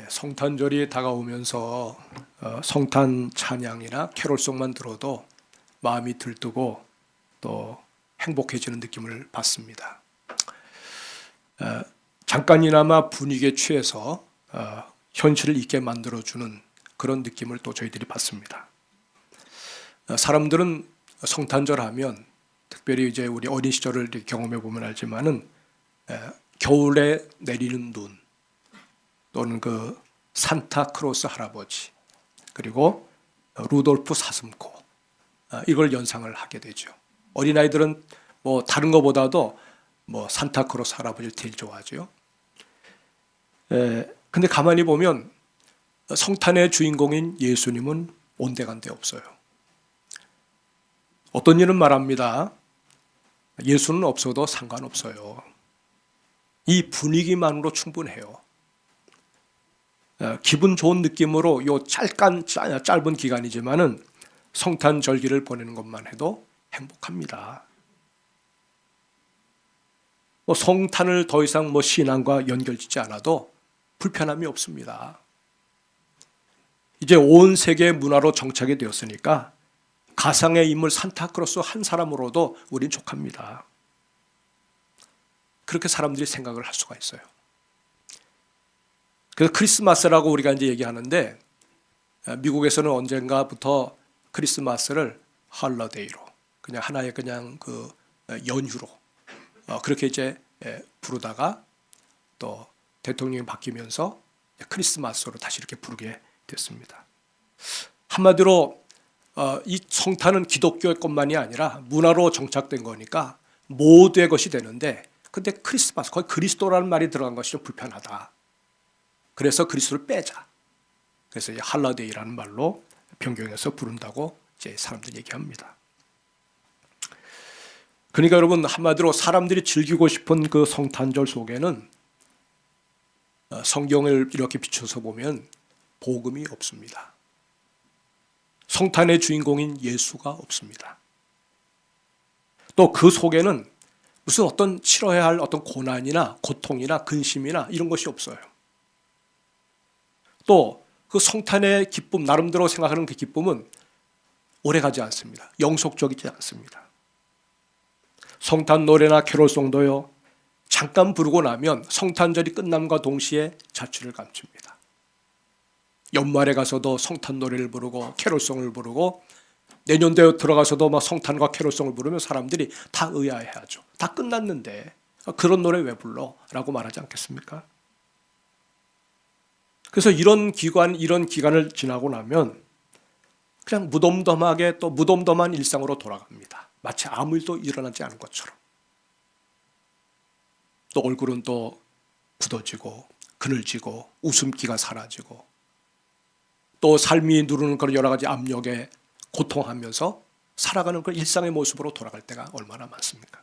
성탄절이 다가오면서 성탄 찬양이나 캐롤송만 들어도 마음이 들뜨고 또 행복해지는 느낌을 받습니다. 잠깐이나마 분위기에 취해서 현실을 잊게 만들어주는 그런 느낌을 또 저희들이 받습니다. 사람들은 성탄절 하면 특별히 이제 우리 어린 시절을 경험해 보면 알지만은 겨울에 내리는 눈 또는 그 산타크로스 할아버지 그리고 루돌프 사슴코 이걸 연상을 하게 되죠. 어린아이들은 뭐 다른 것보다도 뭐 산타크로스 할아버지를 제일 좋아하죠. 근데 가만히 보면 성탄의 주인공인 예수님은 온데간데 없어요. 어떤 일은 말합니다. 예수는 없어도 상관없어요. 이 분위기만으로 충분해요. 기분 좋은 느낌으로 요 짧은 기간이지만은 성탄절기를 보내는 것만 해도 행복합니다. 성탄을 더 이상 신앙과 연결짓지 않아도 불편함이 없습니다. 이제 온 세계 문화로 정착이 되었으니까 가상의 인물 산타크로스 한 사람으로도 우린 족합니다. 그렇게 사람들이 생각을 할 수가 있어요. 그래서 크리스마스라고 우리가 이제 얘기하는데 미국에서는 언젠가부터 크리스마스를 헐러데이로 그냥 하나의 그냥 그 연휴로 그렇게 이제 부르다가 또 대통령이 바뀌면서 크리스마스로 다시 이렇게 부르게 됐습니다. 한마디로 이 성탄은 기독교의 것만이 아니라 문화로 정착된 거니까 모두의 것이 되는데 근데 크리스마스 거기 그리스도라는 말이 들어간 것이 좀 불편하다. 그래서 그리스도를 빼자. 그래서 이제 할러데이라는 말로 변경해서 부른다고 이제 사람들이 얘기합니다. 그러니까 여러분 한마디로 사람들이 즐기고 싶은 그 성탄절 속에는 성경을 이렇게 비춰서 보면 복음이 없습니다. 성탄의 주인공인 예수가 없습니다. 또 그 속에는 무슨 어떤 치러야 할 어떤 고난이나 고통이나 근심이나 이런 것이 없어요. 또 그 성탄의 기쁨, 나름대로 생각하는 그 기쁨은 오래가지 않습니다. 영속적이지 않습니다. 성탄 노래나 캐롤송도요. 잠깐 부르고 나면 성탄절이 끝남과 동시에 자취를 감춥니다. 연말에 가서도 성탄 노래를 부르고 캐롤송을 부르고 내년도에 들어가서도 막 성탄과 캐롤송을 부르면 사람들이 다 의아해하죠. 다 끝났는데 그런 노래 왜 불러? 라고 말하지 않겠습니까? 그래서 이런 기간을 지나고 나면 그냥 무덤덤하게 또 무덤덤한 일상으로 돌아갑니다. 마치 아무 일도 일어나지 않은 것처럼. 또 얼굴은 또 굳어지고 그늘지고 웃음기가 사라지고 또 삶이 누르는 그런 여러 가지 압력에 고통하면서 살아가는 그 일상의 모습으로 돌아갈 때가 얼마나 많습니까?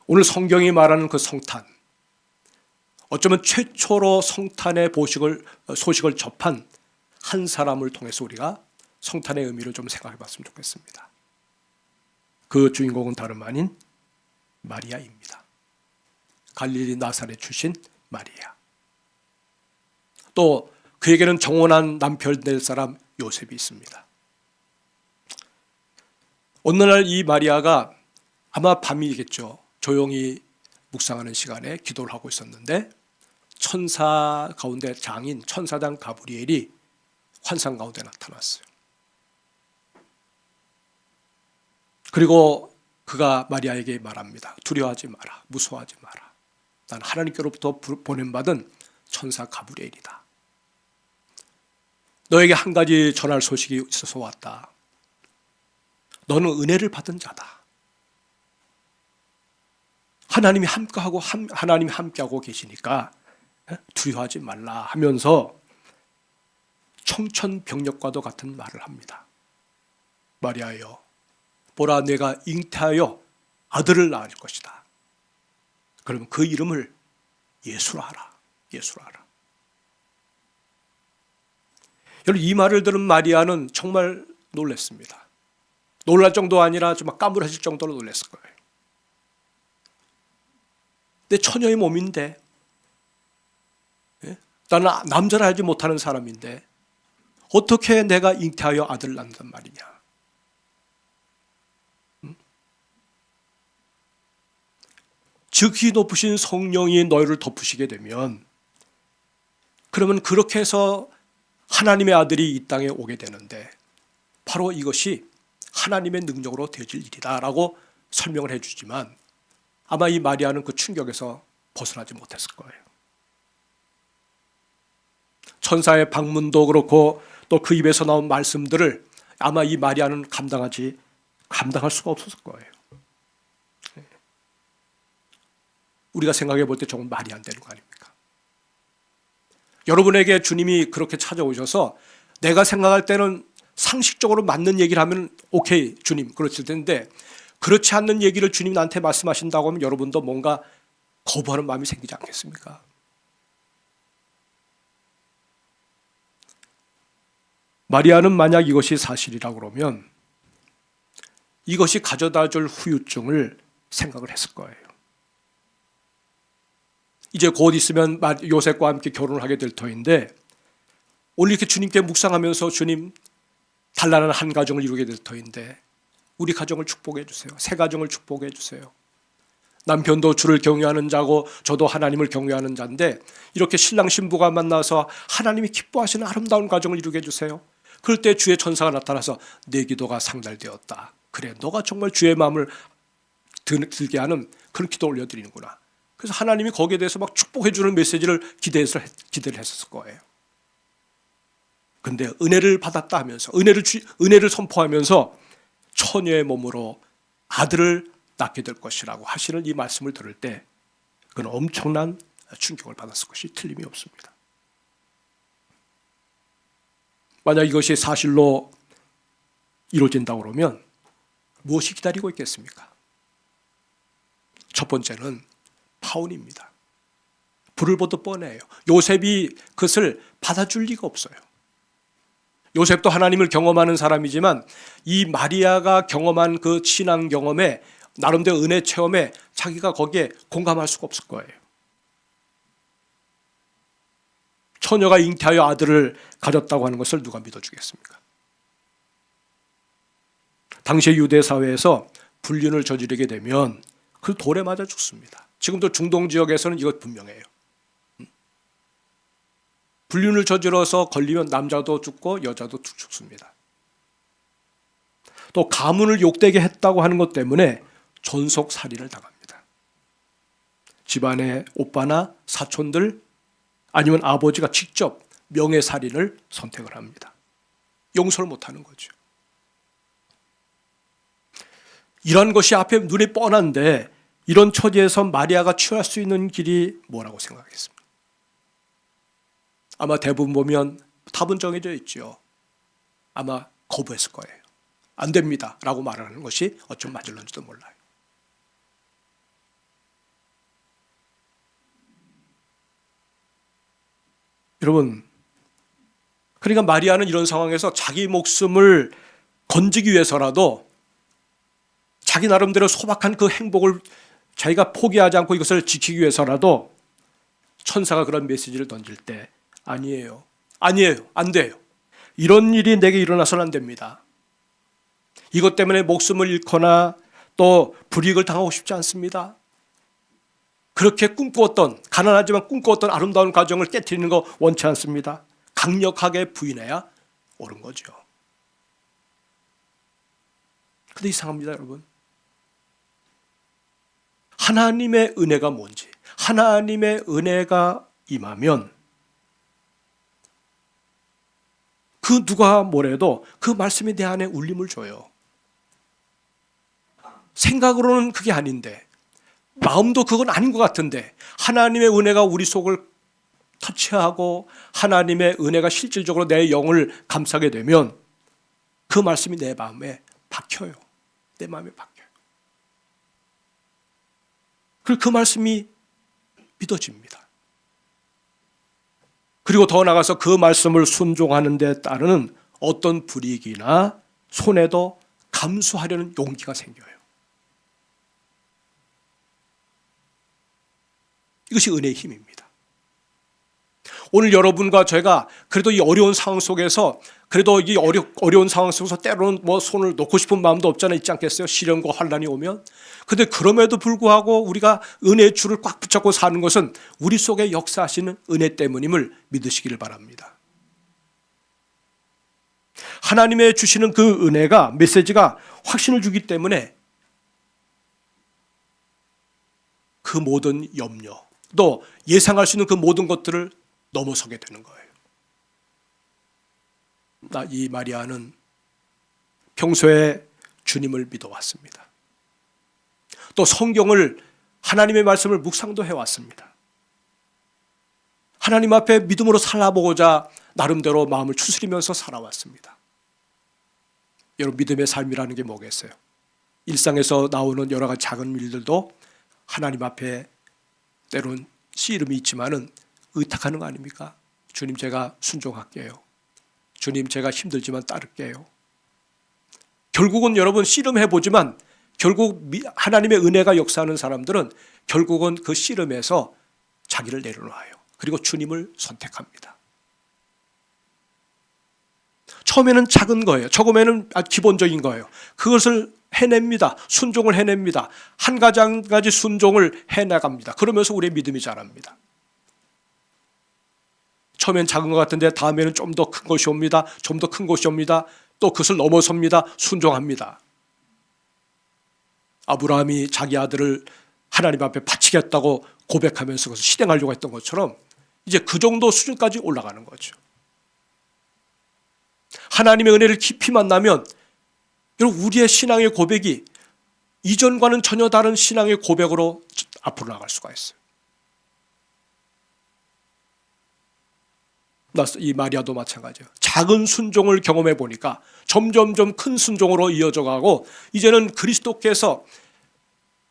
오늘 성경이 말하는 그 성탄, 어쩌면 최초로 성탄의 소식을 접한 한 사람을 통해서 우리가 성탄의 의미를 좀 생각해 봤으면 좋겠습니다. 그 주인공은 다름 아닌 마리아입니다. 갈릴리 나사렛 출신 마리아. 또 그에게는 정혼한 남편 될 사람 요셉이 있습니다. 어느 날 이 마리아가 아마 밤이겠죠. 조용히 묵상하는 시간에 기도를 하고 있었는데 천사 가운데 장인 천사장 가브리엘이 환상 가운데 나타났어요. 그리고 그가 마리아에게 말합니다. 두려워하지 마라. 무서워하지 마라. 난 하나님께로부터 보냄받은 천사 가브리엘이다. 너에게 한 가지 전할 소식이 있어서 왔다. 너는 은혜를 받은 자다. 하나님이 함께하고 계시니까 두려워하지 말라 하면서 청천벽력과도 같은 말을 합니다. 마리아여, 보라 내가 잉태하여 아들을 낳을 것이다. 그러면 그 이름을 예수라 하라. 예수라 하라. 여러분 이 말을 들은 마리아는 정말 놀랐습니다. 놀랄 정도 아니라 좀 까무러질 정도로 놀랐을 거예요. 내 처녀의 몸인데 나는 남자를 알지 못하는 사람인데 어떻게 내가 잉태하여 아들을 낳는단 말이냐. 지극히 높으신 성령이 너희를 덮으시게 되면 그러면 그렇게 해서 하나님의 아들이 이 땅에 오게 되는데 바로 이것이 하나님의 능력으로 되어질 일이다 라고 설명을 해주지만 아마 이 마리아는 그 충격에서 벗어나지 못했을 거예요. 천사의 방문도 그렇고 또 그 입에서 나온 말씀들을 아마 이 마리아는 감당할 수가 없었을 거예요. 우리가 생각해 볼 때 정말 말이 안 되는 거 아닙니까? 여러분에게 주님이 그렇게 찾아오셔서 내가 생각할 때는 상식적으로 맞는 얘기를 하면 오케이 주님 그렇을 텐데 그렇지 않는 얘기를 주님이 나한테 말씀하신다고 하면 여러분도 뭔가 거부하는 마음이 생기지 않겠습니까? 마리아는 만약 이것이 사실이라고 그러면 이것이 가져다 줄 후유증을 생각을 했을 거예요. 이제 곧 있으면 요셉과 함께 결혼을 하게 될 터인데 오늘 이렇게 주님께 묵상하면서 주님 단란한 한 가정을 이루게 될 터인데 우리 가정을 축복해 주세요. 새 가정을 축복해 주세요. 남편도 주를 경외하는 자고 저도 하나님을 경외하는 자인데 이렇게 신랑 신부가 만나서 하나님이 기뻐하시는 아름다운 가정을 이루게 해주세요. 그럴 때 주의 천사가 나타나서 내 기도가 상달되었다. 그래 너가 정말 주의 마음을 들게 하는 그런 기도 올려드리는구나. 그래서 하나님이 거기에 대해서 막 축복해 주는 메시지를 기대를 했었을 거예요. 근데 은혜를 받았다 하면서 은혜를 선포하면서 처녀의 몸으로 아들을 낳게 될 것이라고 하시는 이 말씀을 들을 때 그건 엄청난 충격을 받았을 것이 틀림이 없습니다. 만약 이것이 사실로 이루어진다고 그러면 무엇이 기다리고 있겠습니까? 첫 번째는 파혼입니다. 불을 보듯 뻔해요. 요셉이 그것을 받아줄 리가 없어요. 요셉도 하나님을 경험하는 사람이지만 이 마리아가 경험한 그 신앙 경험에 나름대로 은혜 체험에 자기가 거기에 공감할 수가 없을 거예요. 처녀가 잉태하여 아들을 가졌다고 하는 것을 누가 믿어주겠습니까? 당시 유대 사회에서 불륜을 저지르게 되면 그 돌에 맞아 죽습니다. 지금도 중동 지역에서는 이것 분명해요. 불륜을 저질러서 걸리면 남자도 죽고 여자도 죽습니다. 또 가문을 욕되게 했다고 하는 것 때문에 존속 살인을 당합니다. 집안의 오빠나 사촌들 아니면 아버지가 직접 명예살인을 선택을 합니다. 용서를 못하는 거죠. 이런 것이 앞에 눈에 뻔한데 이런 처지에서 마리아가 취할 수 있는 길이 뭐라고 생각하겠습니까? 아마 대부분 보면 답은 정해져 있죠. 아마 거부했을 거예요. 안 됩니다 라고 말하는 것이 어쩜 맞을런지도 몰라요. 여러분, 그러니까 마리아는 이런 상황에서 자기 목숨을 건지기 위해서라도 자기 나름대로 소박한 그 행복을 자기가 포기하지 않고 이것을 지키기 위해서라도 천사가 그런 메시지를 던질 때 아니에요, 안 돼요. 이런 일이 내게 일어나서는 안 됩니다. 이것 때문에 목숨을 잃거나 또 불이익을 당하고 싶지 않습니다. 그렇게 꿈꾸었던, 가난하지만 꿈꾸었던 아름다운 가정을 깨트리는 거 원치 않습니다. 강력하게 부인해야 옳은 거죠. 근데 이상합니다, 여러분. 하나님의 은혜가 뭔지, 하나님의 은혜가 임하면 그 누가 뭐래도 그 말씀이 내 안에 울림을 줘요. 생각으로는 그게 아닌데, 마음도 그건 아닌 것 같은데 하나님의 은혜가 우리 속을 터치하고 하나님의 은혜가 실질적으로 내 영을 감싸게 되면 그 말씀이 내 마음에 박혀요. 내 마음에 박혀요. 그리고 그 말씀이 믿어집니다. 그리고 더 나아가서 그 말씀을 순종하는 데 따르는 어떤 불이익이나 손해도 감수하려는 용기가 생겨요. 이것이 은혜의 힘입니다. 오늘 여러분과 제가 그래도 이 어려운 상황 속에서 그래도 이 어려운 상황 속에서 때로는 뭐 손을 놓고 싶은 마음도 없잖아요. 있지 않겠어요? 시련과 환난이 오면. 근데 그럼에도 불구하고 우리가 은혜의 줄을 꽉 붙잡고 사는 것은 우리 속에 역사하시는 은혜 때문임을 믿으시기를 바랍니다. 하나님의 주시는 그 은혜가 메시지가 확신을 주기 때문에 그 모든 염려 또 예상할 수 있는 그 모든 것들을 넘어서게 되는 거예요. 이 마리아는 평소에 주님을 믿어왔습니다. 또 성경을 하나님의 말씀을 묵상도 해왔습니다. 하나님 앞에 믿음으로 살아보고자 나름대로 마음을 추스리면서 살아왔습니다. 여러분 믿음의 삶이라는 게 뭐겠어요? 일상에서 나오는 여러 가지 작은 일들도 하나님 앞에 때론 씨름이 있지만은 의탁하는 거 아닙니까? 주님 제가 순종할게요. 주님 제가 힘들지만 따를게요. 결국은 여러분 씨름해보지만 결국 하나님의 은혜가 역사하는 사람들은 결국은 그 씨름에서 자기를 내려놔요. 그리고 주님을 선택합니다. 처음에는 작은 거예요. 처음에는 아주 기본적인 거예요. 그것을 해냅니다. 순종을 해냅니다. 한 가지 한 가지 순종을 해나갑니다. 그러면서 우리의 믿음이 자랍니다. 처음엔 작은 것 같은데 다음에는 좀 더 큰 것이 옵니다. 좀 더 큰 것이 옵니다. 또 그것을 넘어섭니다. 순종합니다. 아브라함이 자기 아들을 하나님 앞에 바치겠다고 고백하면서 그것을 실행하려고 했던 것처럼 이제 그 정도 수준까지 올라가는 거죠. 하나님의 은혜를 깊이 만나면 여러분 우리의 신앙의 고백이 이전과는 전혀 다른 신앙의 고백으로 앞으로 나갈 수가 있어요. 이 마리아도 마찬가지예요. 작은 순종을 경험해 보니까 점점점 큰 순종으로 이어져 가고 이제는 그리스도께서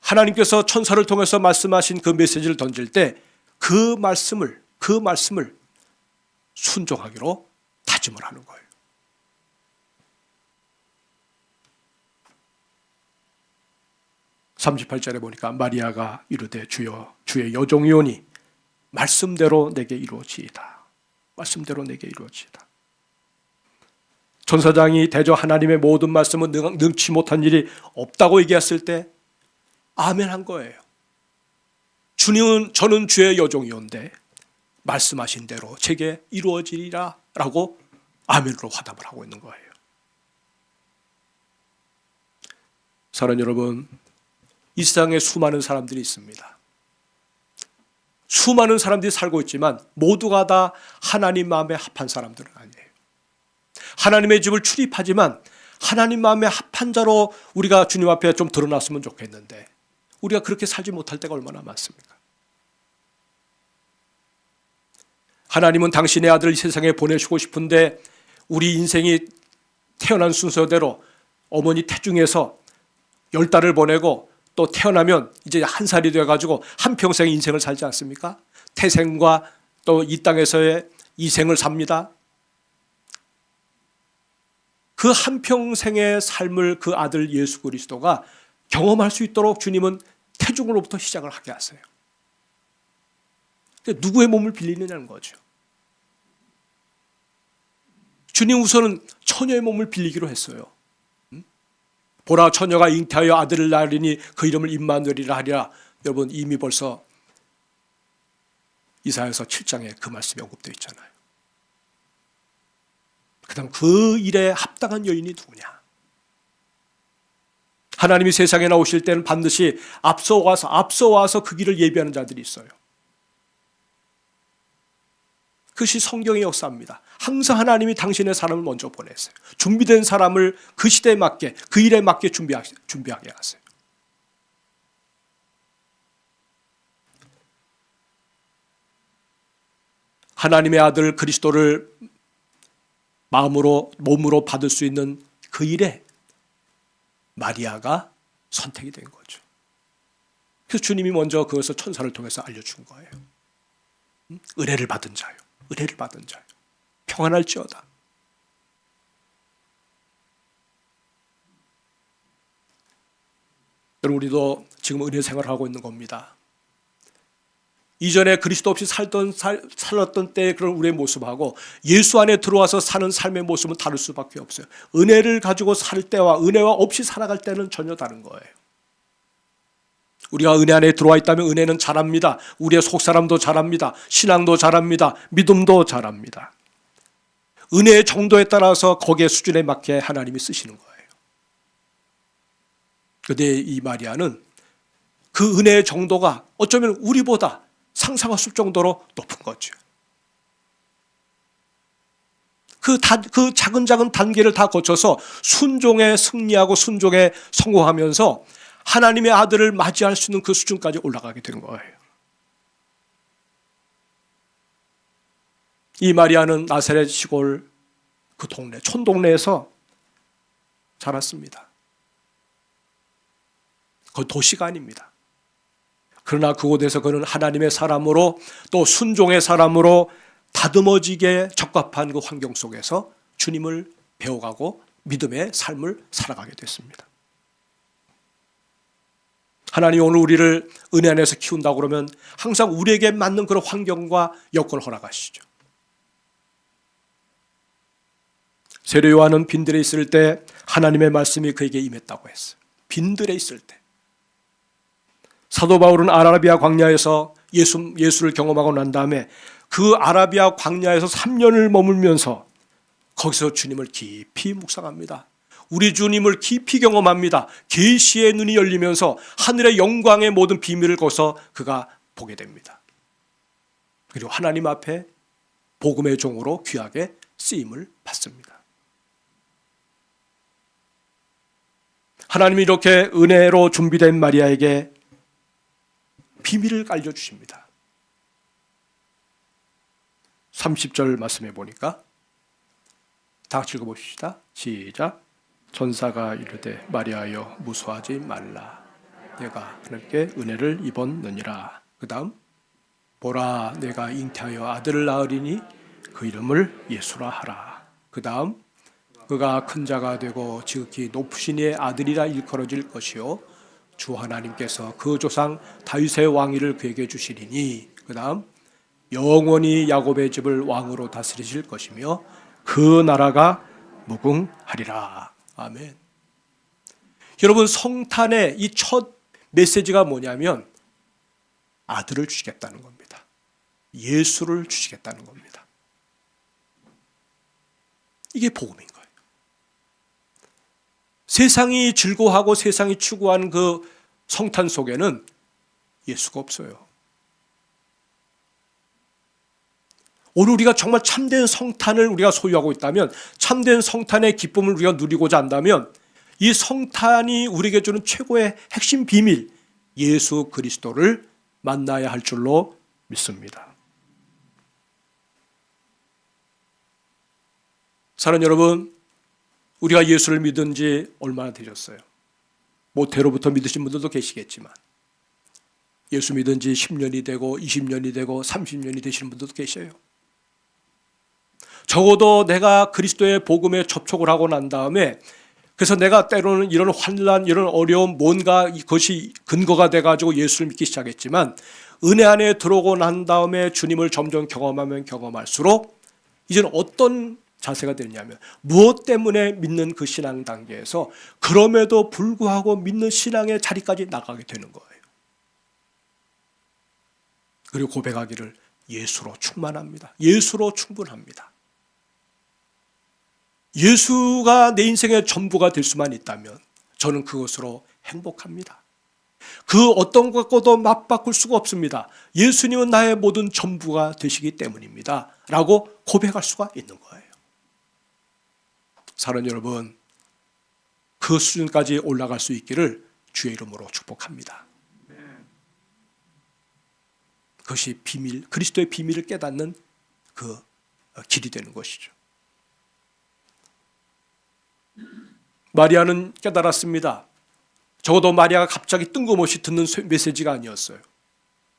하나님께서 천사를 통해서 말씀하신 그 메시지를 던질 때 그 말씀을 순종하기로 다짐을 하는 거예요. (38절에) 보니까 마리아가 이르되 주여 주의 여종이오니 말씀대로 내게 이루어지이다. 말씀대로 내게 이루어지이다. 천사장이 대저 하나님의 모든 말씀은 능치 못한 일이 없다고 얘기했을 때 아멘 한 거예요. 주님은 저는 주의 여종이온데 말씀하신 대로 제게 이루어지리라 라고 아멘으로 화답을 하고 있는 거예요. 사랑하는 여러분, 이 세상에 수많은 사람들이 있습니다. 수많은 사람들이 살고 있지만 모두가 다 하나님 마음에 합한 사람들은 아니에요. 하나님의 집을 출입하지만 하나님 마음에 합한 자로 우리가 주님 앞에 좀 드러났으면 좋겠는데 우리가 그렇게 살지 못할 때가 얼마나 많습니까? 하나님은 당신의 아들을 이 세상에 보내시고 싶은데 우리 인생이 태어난 순서대로 어머니 태중에서 10달을 보내고 또 태어나면 이제 1살이 돼가지고 한평생 인생을 살지 않습니까? 태생과 또 이 땅에서의 이생을 삽니다. 그 한평생의 삶을 그 아들 예수 그리스도가 경험할 수 있도록 주님은 태중으로부터 시작을 하게 하세요. 누구의 몸을 빌리느냐는 거죠. 주님 우선은 처녀의 몸을 빌리기로 했어요. 보라 처녀가 잉태하여 아들을 낳으리니 그 이름을 임마누엘이라 하리라. 여러분 이미 벌써 이사야서 7장에 그 말씀이 언급되어 있잖아요. 그다음 그 일에 합당한 여인이 누구냐? 하나님이 세상에 나오실 때는 반드시 앞서와서 그 길을 예비하는 자들이 있어요. 그것이 성경의 역사입니다. 항상 하나님이 당신의 사람을 먼저 보내세요. 준비된 사람을 그 시대에 맞게 그 일에 맞게 준비하게 하세요. 하나님의 아들 그리스도를 마음으로 몸으로 받을 수 있는 그 일에 마리아가 선택이 된 거죠. 그래서 주님이 먼저 그것을 천사를 통해서 알려준 거예요. 은혜를 받은 자요. 은혜를 받은 자요. 평안할지어다. 여러분 우리도 지금 은혜 생활을 하고 있는 겁니다. 이전에 그리스도 없이 살았던 때의 그런 우리의 모습하고 예수 안에 들어와서 사는 삶의 모습은 다를 수밖에 없어요. 은혜를 가지고 살 때와 은혜와 없이 살아갈 때는 전혀 다른 거예요. 우리가 은혜 안에 들어와 있다면 은혜는 잘합니다. 우리의 속사람도 잘합니다. 신앙도 잘합니다. 믿음도 잘합니다. 은혜의 정도에 따라서 거기에 수준에 맞게 하나님이 쓰시는 거예요. 그런데 이 마리아는 그 은혜의 정도가 어쩌면 우리보다 상상할 수 정도로 높은 거죠. 그 작은 단계를 다 거쳐서 순종에 승리하고 순종에 성공하면서 하나님의 아들을 맞이할 수 있는 그 수준까지 올라가게 된 거예요. 이 마리아는 나사렛 시골 그 동네, 촌동네에서 자랐습니다. 그 도시가 아닙니다. 그러나 그곳에서 그는 하나님의 사람으로 또 순종의 사람으로 다듬어지게 적합한 그 환경 속에서 주님을 배워가고 믿음의 삶을 살아가게 됐습니다. 하나님 오늘 우리를 은혜 안에서 키운다고 그러면 항상 우리에게 맞는 그런 환경과 여건을 허락하시죠. 세례 요한은 빈들에 있을 때 하나님의 말씀이 그에게 임했다고 했어요. 빈들에 있을 때. 사도 바울은 아라비아 광야에서 예수를 경험하고 난 다음에 그 아라비아 광야에서 3년을 머물면서 거기서 주님을 깊이 묵상합니다. 우리 주님을 깊이 경험합니다. 계시의 눈이 열리면서 하늘의 영광의 모든 비밀을 거서 그가 보게 됩니다. 그리고 하나님 앞에 복음의 종으로 귀하게 쓰임을 받습니다. 하나님이 이렇게 은혜로 준비된 마리아에게 비밀을 알려주십니다. 30절 말씀해 보니까 다 같이 읽어봅시다. 시작. 전사가 이르되 마리아여 무수하지 말라. 내가 하나님께 은혜를 입었느니라. 그 다음 보라 내가 잉태하여 아들을 낳으리니 그 이름을 예수라 하라. 그 다음 그가 큰 자가 되고 지극히 높으신 이의 아들이라 일컬어질 것이요 주 하나님께서 그 조상 다윗의 왕위를 그에게 주시리니 그 다음 영원히 야곱의 집을 왕으로 다스리실 것이며 그 나라가 무궁하리라. 아멘. 여러분 성탄의 이 첫 메시지가 뭐냐면 아들을 주시겠다는 겁니다. 예수를 주시겠다는 겁니다. 이게 복음인 거예요. 세상이 즐거워하고 세상이 추구하는 그 성탄 속에는 예수가 없어요. 오늘 우리가 정말 참된 성탄을 우리가 소유하고 있다면, 참된 성탄의 기쁨을 우리가 누리고자 한다면 이 성탄이 우리에게 주는 최고의 핵심 비밀, 예수 그리스도를 만나야 할 줄로 믿습니다. 사랑하는 여러분, 우리가 예수를 믿은 지 얼마나 되셨어요? 모태로부터 믿으신 분들도 계시겠지만 예수 믿은 지 10년이 되고 20년이 되고 30년이 되시는 분들도 계셔요. 적어도 내가 그리스도의 복음에 접촉을 하고 난 다음에 그래서 내가 때로는 이런 환난, 이런 어려움, 뭔가 이것이 근거가 돼가지고 예수를 믿기 시작했지만 은혜 안에 들어오고 난 다음에 주님을 점점 경험하면 경험할수록 이제는 어떤 자세가 되냐면 무엇 때문에 믿는 그 신앙 단계에서 그럼에도 불구하고 믿는 신앙의 자리까지 나가게 되는 거예요. 그리고 고백하기를 예수로 충만합니다. 예수로 충분합니다. 예수가 내 인생의 전부가 될 수만 있다면 저는 그것으로 행복합니다. 그 어떤 것과도 맞바꿀 수가 없습니다. 예수님은 나의 모든 전부가 되시기 때문입니다. 라고 고백할 수가 있는 거예요. 사랑하는 여러분, 그 수준까지 올라갈 수 있기를 주의 이름으로 축복합니다. 그것이 비밀, 그리스도의 비밀을 깨닫는 그 길이 되는 것이죠. 마리아는 깨달았습니다. 적어도 마리아가 갑자기 뜬금없이 듣는 메시지가 아니었어요.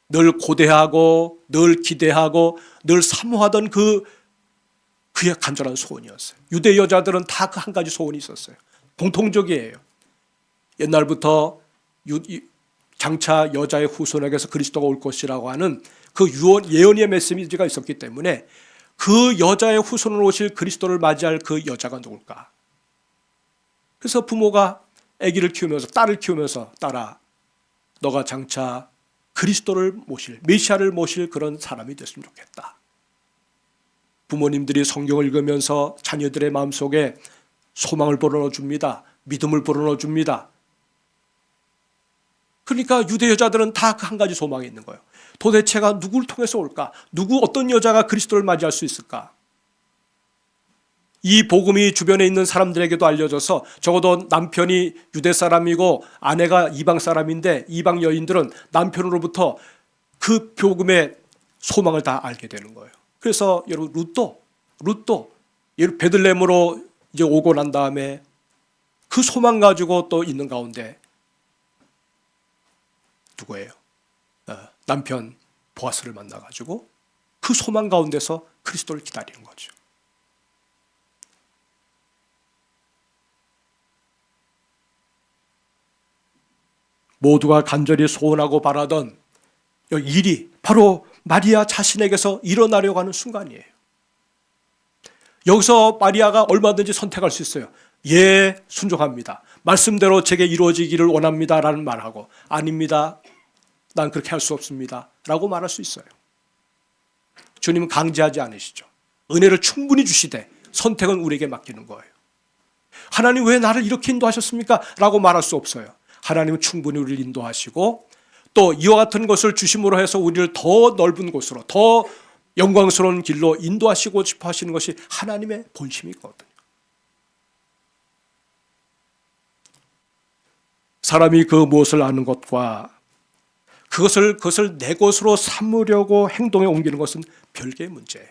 늘 고대하고 늘 기대하고 늘 사모하던 그의 간절한 소원이었어요. 유대 여자들은 다 그 한 가지 소원이 있었어요. 공통적이에요. 옛날부터 장차 여자의 후손에게서 그리스도가 올 것이라고 하는 그 예언의 메시지가 있었기 때문에 그 여자의 후손으로 오실 그리스도를 맞이할 그 여자가 누굴까? 그래서 부모가 아기를 키우면서, 딸을 키우면서, 딸아, 너가 장차 그리스도를 모실, 메시아를 모실 그런 사람이 됐으면 좋겠다. 부모님들이 성경을 읽으면서 자녀들의 마음속에 소망을 불어넣어줍니다. 믿음을 불어넣어줍니다. 그러니까 유대 여자들은 다 그 한 가지 소망이 있는 거예요. 도대체가 누구를 통해서 올까? 어떤 여자가 그리스도를 맞이할 수 있을까? 이 복음이 주변에 있는 사람들에게도 알려져서 적어도 남편이 유대 사람이고 아내가 이방 사람인데 이방 여인들은 남편으로부터 그 복음의 소망을 다 알게 되는 거예요. 그래서 여러분 룻도 베들레헴으로 이제 오고 난 다음에 그 소망 가지고 또 있는 가운데 누구예요? 남편 보아스를 만나가지고 그 소망 가운데서 그리스도를 기다리는 거죠. 모두가 간절히 소원하고 바라던 일이 바로 마리아 자신에게서 일어나려고 하는 순간이에요. 여기서 마리아가 얼마든지 선택할 수 있어요. 예, 순종합니다. 말씀대로 제게 이루어지기를 원합니다 라는 말하고, 아닙니다, 난 그렇게 할 수 없습니다 라고 말할 수 있어요. 주님은 강제하지 않으시죠. 은혜를 충분히 주시되 선택은 우리에게 맡기는 거예요. 하나님 왜 나를 이렇게 인도하셨습니까? 라고 말할 수 없어요. 하나님은 충분히 우리를 인도하시고 또 이와 같은 것을 주심으로 해서 우리를 더 넓은 곳으로, 더 영광스러운 길로 인도하시고 싶어 하시는 것이 하나님의 본심이거든요. 사람이 그 무엇을 아는 것과 그것을 내 것으로 삼으려고 행동에 옮기는 것은 별개의 문제예요.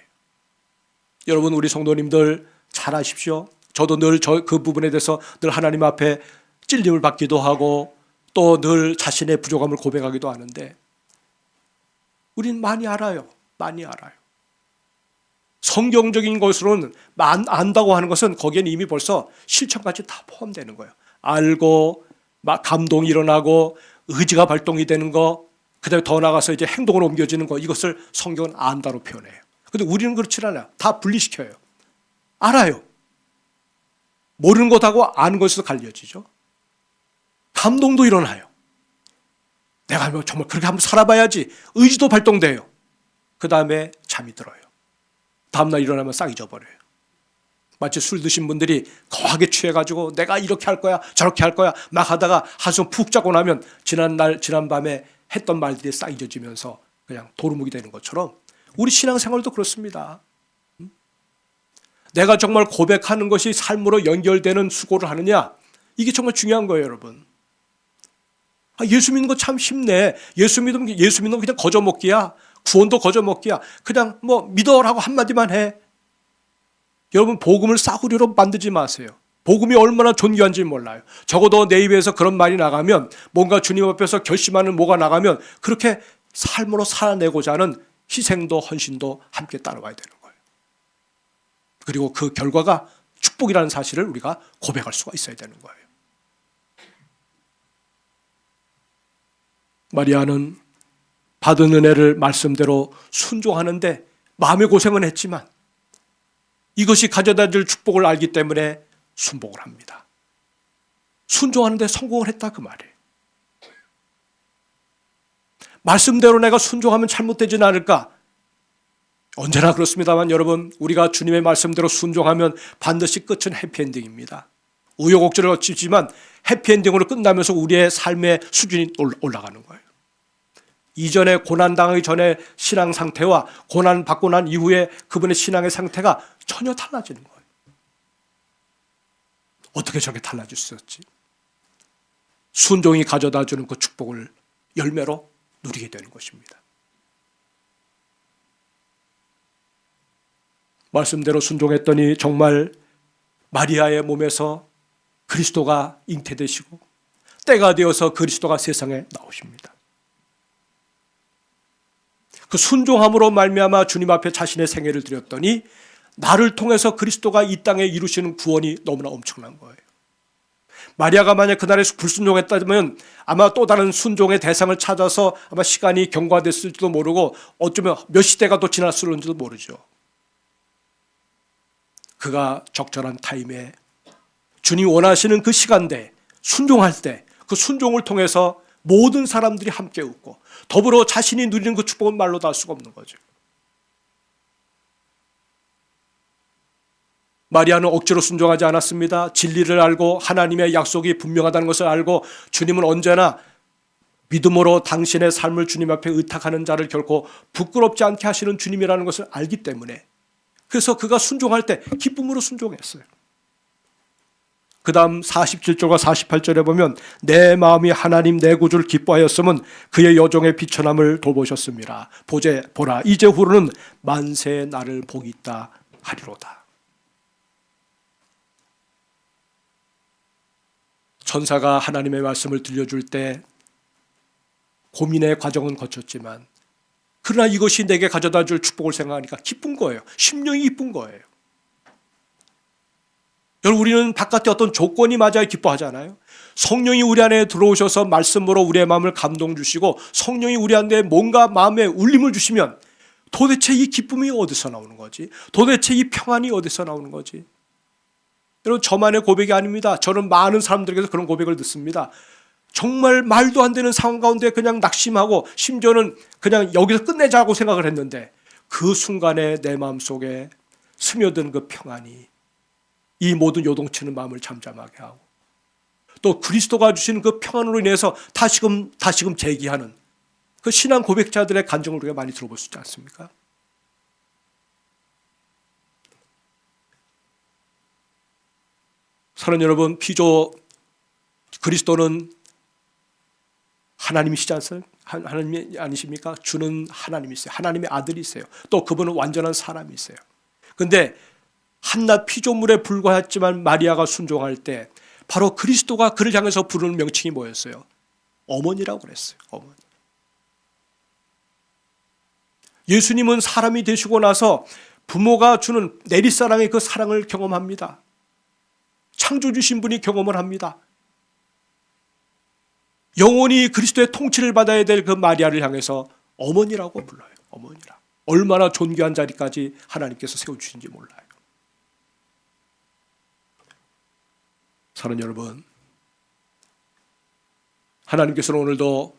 여러분, 우리 성도님들 잘 아십시오. 저도 늘 그 부분에 대해서 늘 하나님 앞에 찔림을 받기도 하고 또 늘 자신의 부족함을 고백하기도 하는데, 우린 많이 알아요. 성경적인 것으로는 안다고 하는 것은 거기에는 이미 벌써 실천까지 다 포함되는 거예요. 알고 막 감동이 일어나고 의지가 발동이 되는 거, 그다음에 더 나아가서 이제 행동으로 옮겨지는 거, 이것을 성경은 안다로 표현해요. 그런데 우리는 그렇지 않아요. 다 분리시켜요. 알아요. 모르는 것하고 아는 것에서 갈려지죠. 감동도 일어나요. 내가 정말 그렇게 한번 살아봐야지. 의지도 발동돼요. 그 다음에 잠이 들어요. 다음날 일어나면 싹 잊어버려요. 마치 술 드신 분들이 거하게 취해가지고 내가 이렇게 할 거야 저렇게 할 거야 막 하다가 한숨 푹 자고 나면 지난 밤에 했던 말들이 싹 잊어지면서 그냥 도루묵이 되는 것처럼 우리 신앙생활도 그렇습니다. 내가 정말 고백하는 것이 삶으로 연결되는 수고를 하느냐, 이게 정말 중요한 거예요, 여러분. 예수 믿는 거 참 쉽네. 예수 믿는 거 그냥 거저먹기야. 구원도 거저먹기야. 그냥 뭐 믿어라고 한마디만 해. 여러분, 복음을 싸구려로 만들지 마세요. 복음이 얼마나 존귀한지 몰라요. 적어도 내 입에서 그런 말이 나가면, 뭔가 주님 앞에서 결심하는 뭐가 나가면 그렇게 삶으로 살아내고자 하는 희생도 헌신도 함께 따라와야 되는 거예요. 그리고 그 결과가 축복이라는 사실을 우리가 고백할 수가 있어야 되는 거예요. 마리아는 받은 은혜를 말씀대로 순종하는데 마음의 고생은 했지만 이것이 가져다 줄 축복을 알기 때문에 순복을 합니다. 순종하는데 성공을 했다, 그 말이에요. 말씀대로 내가 순종하면 잘못되지는 않을까? 언제나 그렇습니다만 여러분, 우리가 주님의 말씀대로 순종하면 반드시 끝은 해피엔딩입니다. 우여곡절을 거치지만 해피엔딩으로 끝나면서 우리의 삶의 수준이 올라가는 거예요. 이전에 고난당하기 전에 신앙 상태와 고난받고 난 이후에 그분의 신앙의 상태가 전혀 달라지는 거예요. 어떻게 저게 달라질 수 있었지? 순종이 가져다주는 그 축복을 열매로 누리게 되는 것입니다. 말씀대로 순종했더니 정말 마리아의 몸에서 그리스도가 잉태되시고 때가 되어서 그리스도가 세상에 나오십니다. 그 순종함으로 말미암아 주님 앞에 자신의 생애를 드렸더니 나를 통해서 그리스도가 이 땅에 이루시는 구원이 너무나 엄청난 거예요. 마리아가 만약 그날에 불순종했다면 아마 또 다른 순종의 대상을 찾아서 아마 시간이 경과됐을지도 모르고 어쩌면 몇 시대가 더 지났을지도 모르죠. 그가 적절한 타임에 주님 원하시는 그 시간대 순종할 때 그 순종을 통해서 모든 사람들이 함께 웃고 더불어 자신이 누리는 그 축복은 말로 다 할 수가 없는 거죠. 마리아는 억지로 순종하지 않았습니다. 진리를 알고 하나님의 약속이 분명하다는 것을 알고 주님은 언제나 믿음으로 당신의 삶을 주님 앞에 의탁하는 자를 결코 부끄럽지 않게 하시는 주님이라는 것을 알기 때문에 그래서 그가 순종할 때 기쁨으로 순종했어요. 그 다음 47절과 48절에 보면 내 마음이 하나님 내 구주를 기뻐하였음은 그의 여종의 비천함을 돌보셨습니다. 보라 이제 후로는 만세 나를 복이 있다 하리로다. 천사가 하나님의 말씀을 들려줄 때 고민의 과정은 거쳤지만 그러나 이것이 내게 가져다 줄 축복을 생각하니까 기쁜 거예요. 심령이 기쁜 거예요. 여러분 우리는 바깥에 어떤 조건이 맞아야 기뻐하잖아요. 성령이 우리 안에 들어오셔서 말씀으로 우리의 마음을 감동 주시고 성령이 우리 안에 뭔가 마음에 울림을 주시면 도대체 이 기쁨이 어디서 나오는 거지? 도대체 이 평안이 어디서 나오는 거지? 여러분 저만의 고백이 아닙니다. 저는 많은 사람들에게서 그런 고백을 듣습니다. 정말 말도 안 되는 상황 가운데 그냥 낙심하고 심지어는 그냥 여기서 끝내자고 생각을 했는데 그 순간에 내 마음속에 스며든 그 평안이 이 모든 요동치는 마음을 잠잠하게 하고 또 그리스도가 주시는 그 평안으로 인해서 다시금 제기하는 그 신앙 고백자들의 간증을 우리가 많이 들어볼 수 있지 않습니까? 사랑하는 여러분, 피조 그리스도는 하나님이시지 않습니까? 하나님이 아니십니까? 주는 하나님이세요. 하나님의 아들이세요. 또 그분은 완전한 사람이세요. 그런데 한낱 피조물에 불과했지만 마리아가 순종할 때 바로 그리스도가 그를 향해서 부르는 명칭이 뭐였어요? 어머니라고 그랬어요. 어머니. 예수님은 사람이 되시고 나서 부모가 주는 내리사랑의 그 사랑을 경험합니다. 창조주신 분이 경험을 합니다. 영원히 그리스도의 통치를 받아야 될 그 마리아를 향해서 어머니라고 불러요. 어머니라. 얼마나 존귀한 자리까지 하나님께서 세워주신지 몰라요. 사랑하는 여러분, 하나님께서는 오늘도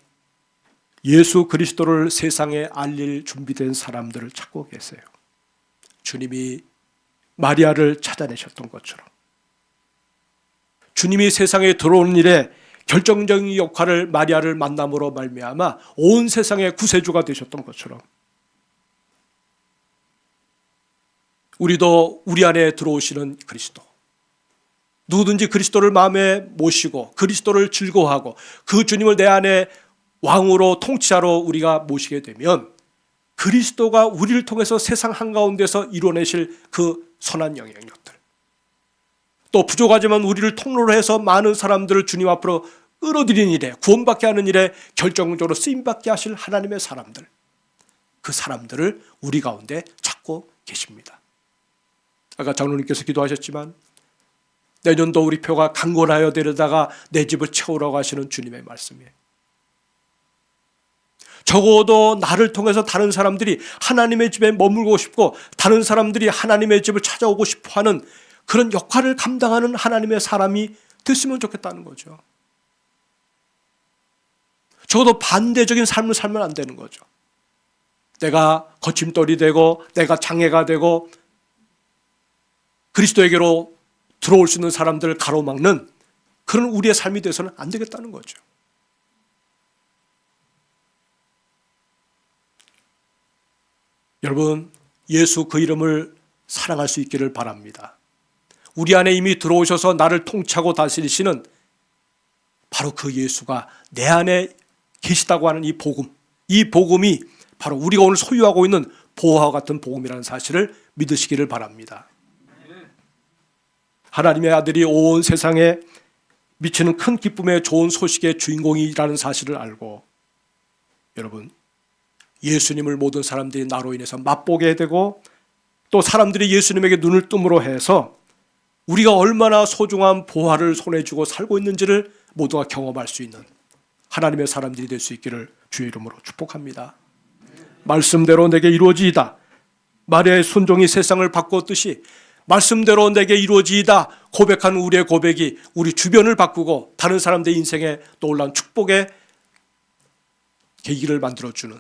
예수 그리스도를 세상에 알릴 준비된 사람들을 찾고 계세요. 주님이 마리아를 찾아내셨던 것처럼 주님이 세상에 들어오는 일에 결정적인 역할을 마리아를 만남으로 말미암아 온 세상의 구세주가 되셨던 것처럼 우리도 우리 안에 들어오시는 그리스도, 누구든지 그리스도를 마음에 모시고 그리스도를 즐거워하고 그 주님을 내 안에 왕으로 통치자로 우리가 모시게 되면 그리스도가 우리를 통해서 세상 한가운데서 이뤄내실 그 선한 영향력들, 또 부족하지만 우리를 통로로 해서 많은 사람들을 주님 앞으로 끌어들이는 일에, 구원받게 하는 일에 결정적으로 쓰임받게 하실 하나님의 사람들, 그 사람들을 우리 가운데 찾고 계십니다. 아까 장로님께서 기도하셨지만 내년도 우리 표가 강건하여 데려다가 내 집을 채우라고 하시는 주님의 말씀이에요. 적어도 나를 통해서 다른 사람들이 하나님의 집에 머물고 싶고 다른 사람들이 하나님의 집을 찾아오고 싶어하는 그런 역할을 감당하는 하나님의 사람이 됐으면 좋겠다는 거죠. 적어도 반대적인 삶을 살면 안 되는 거죠. 내가 거침돌이 되고 내가 장애가 되고 그리스도에게로 들어올 수 있는 사람들을 가로막는 그런 우리의 삶이 돼서는 안 되겠다는 거죠. 여러분, 예수 그 이름을 사랑할 수 있기를 바랍니다. 우리 안에 이미 들어오셔서 나를 통치하고 다스리시는 바로 그 예수가 내 안에 계시다고 하는 이 복음, 이 복음이 바로 우리가 오늘 소유하고 있는 보화와 같은 복음이라는 사실을 믿으시기를 바랍니다. 하나님의 아들이 온 세상에 미치는 큰 기쁨의 좋은 소식의 주인공이라는 사실을 알고 여러분, 예수님을 모든 사람들이 나로 인해서 맛보게 되고 또 사람들이 예수님에게 눈을 뜸으로 해서 우리가 얼마나 소중한 보화를 손에 쥐고 살고 있는지를 모두가 경험할 수 있는 하나님의 사람들이 될 수 있기를 주의 이름으로 축복합니다. 말씀대로 내게 이루어지이다. 마리아의 순종이 세상을 바꾸었듯이 말씀대로 내게 이루어지이다 고백한 우리의 고백이 우리 주변을 바꾸고 다른 사람들의 인생에 놀라운 축복의 계기를 만들어주는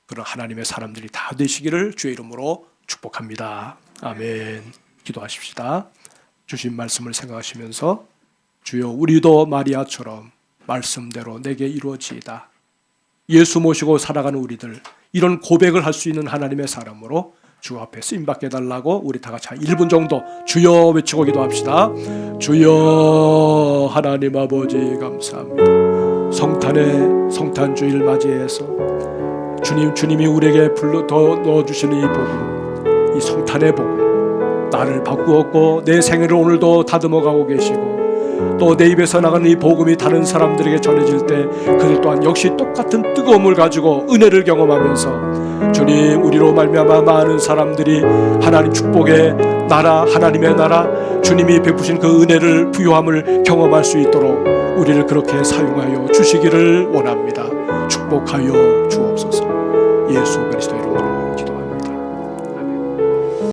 그런 하나님의 사람들이 다 되시기를 주의 이름으로 축복합니다. 아멘. 기도하십시다. 주신 말씀을 생각하시면서 주여 우리도 마리아처럼 말씀대로 내게 이루어지이다. 예수 모시고 살아가는 우리들 이런 고백을 할 수 있는 하나님의 사람으로 주 앞에 쓰임받게 해달라고 우리 다 같이 1분 정도 주여 외치고 기도합시다. 주여 하나님 아버지 감사합니다. 성탄주일 맞이해서 주님이 우리에게 더 넣어주시는 이 복음, 이 성탄의 복음 나를 바꾸었고 내 생애를 오늘도 다듬어가고 계시고 또 내 입에서 나가는 이 복음이 다른 사람들에게 전해질 때 그들 또한 역시 똑같은 뜨거움을 가지고 은혜를 경험하면서 주님 우리로 말미암아 많은 사람들이 하나님 축복의 나라 하나님의 나라 주님이 베푸신 그 은혜를 부요함을 경험할 수 있도록 우리를 그렇게 사용하여 주시기를 원합니다. 축복하여 주옵소서. 예수 그리스도